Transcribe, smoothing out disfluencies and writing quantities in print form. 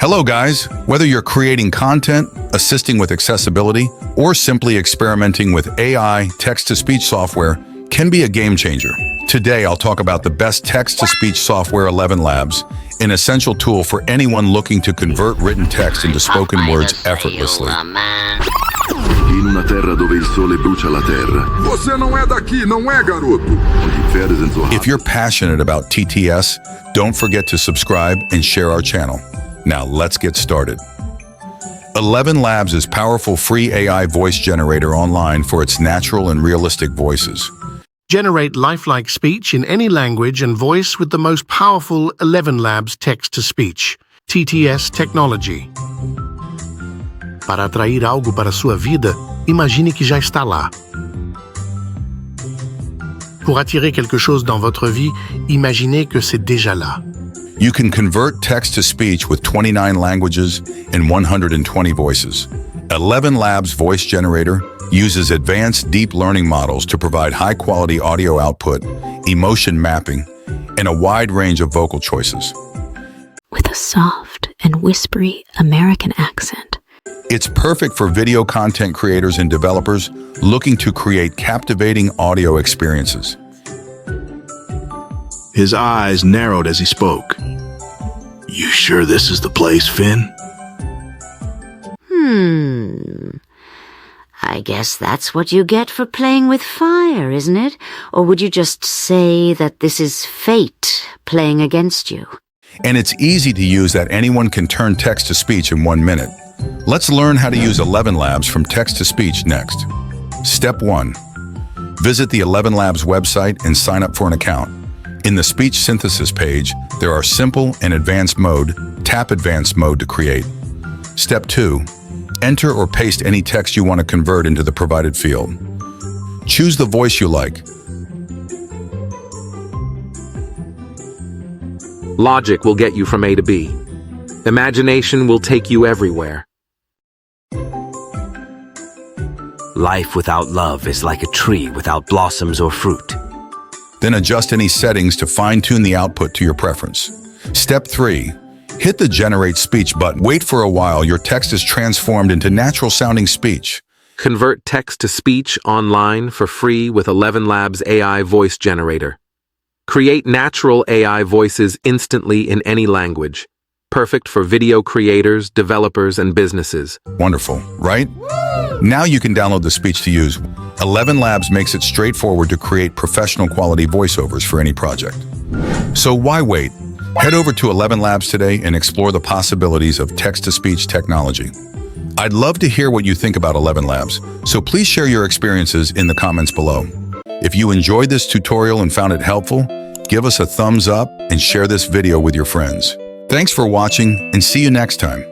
Hello guys, whether you're creating content, assisting with accessibility, or simply experimenting with AI text-to-speech software can be a game changer. Today I'll talk about the best text-to-speech software ElevenLabs, an essential tool for anyone looking to convert written text into spoken words effortlessly. In una terra dove il sole brucia la terra. Você não é daqui, não é, garoto? If you're passionate about TTS, don't forget to subscribe and share our channel. Now let's get started. ElevenLabs is powerful free AI voice generator online for its natural and realistic voices. Generate lifelike speech in any language and voice with the most powerful ElevenLabs text-to-speech, TTS technology. Para atrair algo para sua vida, imagine que já está lá. Pour attirer quelque chose dans votre vie, imaginez que c'est déjà là. You can convert text-to-speech with 29 languages and 120 voices. ElevenLabs voice generator uses advanced deep learning models to provide high-quality audio output, emotion mapping, and a wide range of vocal choices. With a soft and whispery American accent. It's perfect for video content creators and developers looking to create captivating audio experiences. His eyes narrowed as he spoke. You sure this is the place, Finn? I guess that's what you get for playing with fire, isn't it? Or would you just say that this is fate playing against you? And it's easy to use that anyone can turn text to speech in 1 minute. Let's learn how to use ElevenLabs from text to speech next. Step 1. Visit the ElevenLabs website and sign up for an account. In the speech synthesis page, there are simple and advanced mode. Tap advanced mode to create. Step 2. Enter or paste any text you want to convert into the provided field. Choose the voice you like. Logic will get you from A to B. Imagination will take you everywhere. Life without love is like a tree without blossoms or fruit. Then adjust any settings to fine-tune the output to your preference. Step 3. Hit the Generate Speech button. Wait for a while. Your text is transformed into natural-sounding speech. Convert text to speech online for free with ElevenLabs AI voice generator. Create natural AI voices instantly in any language. Perfect for video creators, developers, and businesses. Wonderful, right? Now you can download the speech to use. ElevenLabs makes it straightforward to create professional quality voiceovers for any project. So why wait? Head over to ElevenLabs today and explore the possibilities of text-to-speech technology. I'd love to hear what you think about ElevenLabs, so please share your experiences in the comments below. If you enjoyed this tutorial and found it helpful, give us a thumbs up and share this video with your friends. Thanks for watching and see you next time.